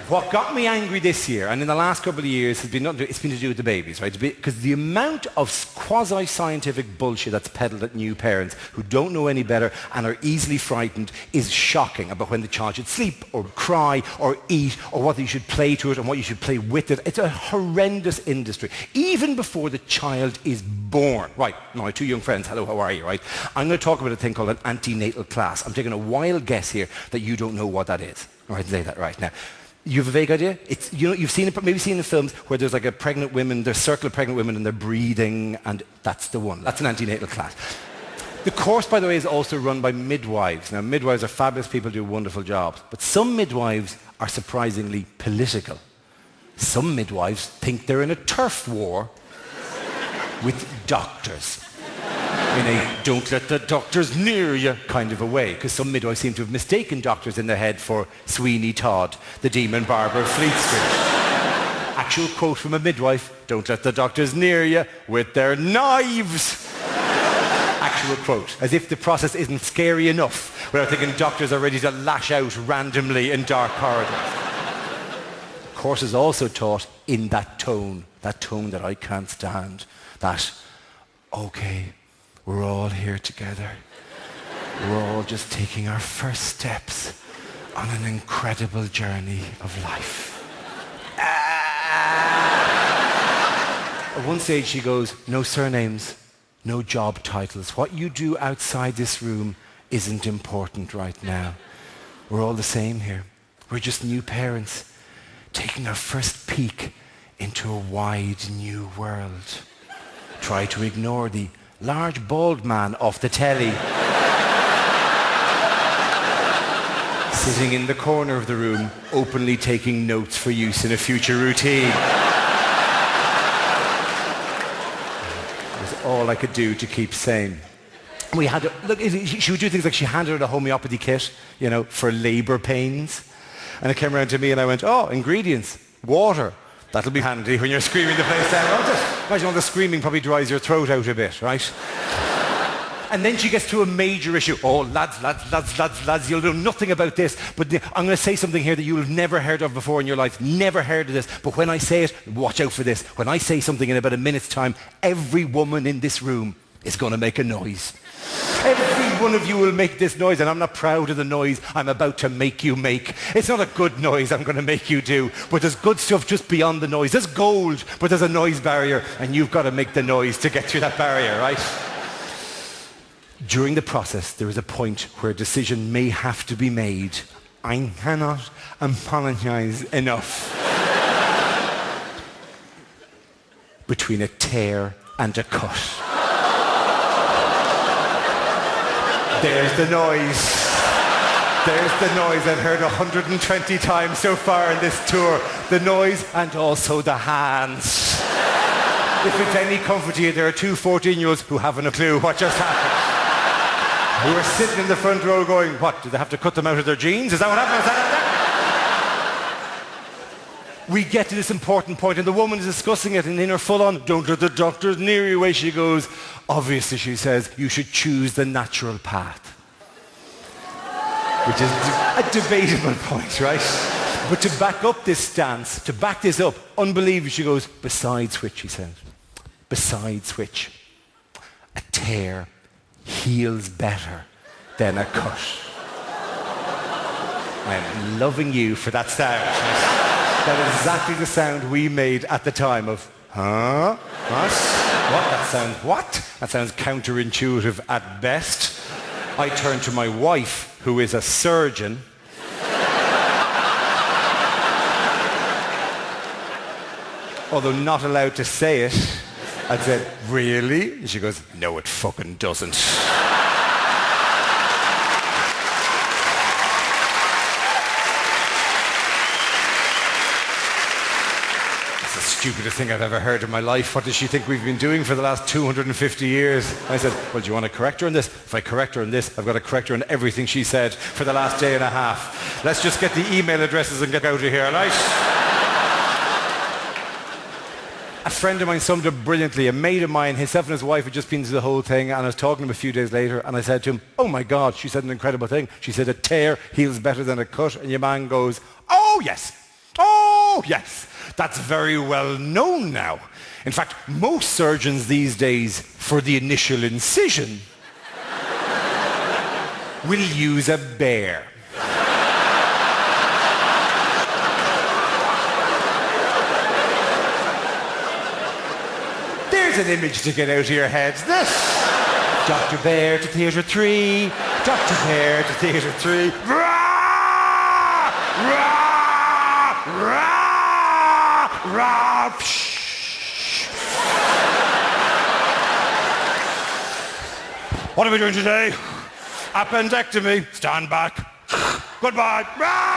What got me angry this year, and in the last couple of years, it's been to do with the babies, right? Because the amount of quasi-scientific bullshit that's peddled at new parents who don't know any better and are easily frightened is shocking about when the child should sleep or cry or eat or what you should play to it and what you should play with it. It's a horrendous industry. Even before the child is born. Right, now, my two young friends, hello, how are you, right? I'm going to talk about a thing called an antenatal class. I'm taking a wild guess here that you don't know what that is. All right, say that right now. You have a vague idea? It's, you know, you've seen it, maybe seen the films where there's like a pregnant women, there's a circle of pregnant women and they're breathing, and that's the one. That's an antenatal class. The course, by the way, is also run by midwives. Now, midwives are fabulous people, do wonderful jobs, but some midwives are surprisingly political. Some midwives think they're in a turf war with doctors. In a don't let the doctors near you kind of a way, because some midwives seem to have mistaken doctors in their head for Sweeney Todd, the demon barber of Fleet Street. Actual quote from a midwife, don't let the doctors near you with their knives. Actual quote, as if the process isn't scary enough without thinking doctors are ready to lash out randomly in dark corridors. The course is also taught in that tone that I can't stand, that, okay, we're all here together. We're all just taking our first steps on an incredible journey of life. At one stage she goes, no surnames, no job titles. What you do outside this room isn't important right now. We're all the same here. We're just new parents taking our first peek into a wide new world. Try to ignore the large bald man off the telly sitting in the corner of the room openly taking notes for use in a future routine. It was all I could do to keep sane. We had she would do things like she handed her a homeopathy kit, you know, for labor pains, and it came around to me and I went, oh, ingredients, water. That'll be handy when you're screaming the place down. Imagine all the screaming probably dries your throat out a bit, right? And then she gets to a major issue. Oh, lads, you'll know nothing about this, but I'm going to say something here that you'll have never heard of before in your life. Never heard of this. But when I say it, watch out for this. When I say something in about a minute's time, every woman in this room is going to make a noise. Every one of you will make this noise, and I'm not proud of the noise I'm about to make you make. It's not a good noise I'm going to make you do, but there's good stuff just beyond the noise. There's gold, but there's a noise barrier, and you've got to make the noise to get through that barrier, right? During the process, there is a point where a decision may have to be made. I cannot apologize enough. Between a tear and a cut. There's the noise. There's the noise I've heard 120 times so far in this tour. The noise and also the hands. If it's any comfort to you, there are two 14-year-olds who haven't a clue what just happened. Who are sitting in the front row going, what, do they have to cut them out of their jeans? Is that what happened? We get to this important point and the woman is discussing it and in her full-on, don't let the doctors near you way she goes, obviously, she says, you should choose the natural path. Which is a debatable point, right? But to back up this stance, to back this up, unbelievable, she goes, besides which, she says, besides which, a tear heals better than a cut. I am loving you for that sound. That is exactly the sound we made at the time of, huh? What? What? That sounds what? That sounds counterintuitive at best. I turned to my wife, who is a surgeon. Although not allowed to say it, I said, really? And she goes, no, it fucking doesn't. Stupidest thing I've ever heard in my life. What does she think we've been doing for the last 250 years? I said, well, do you want to correct her on this? If I correct her on this, I've got to correct her on everything she said for the last day and a half. Let's just get the email addresses and get out of here, all right? A friend of mine summed up brilliantly. A mate of mine, himself and his wife had just been through the whole thing, and I was talking to him a few days later, and I said to him, oh my God, she said an incredible thing. She said, a tear heals better than a cut, and your man goes, oh yes. Oh, yes. That's very well known now. In fact, most surgeons these days, for the initial incision, will use a bear. There's an image to get out of your heads. This. Dr. Bear to Theatre 3. Dr. Bear to Theatre 3. Rah! Rah! Rah! Rah! What are we doing today? Appendectomy. Stand back. Goodbye. Rah!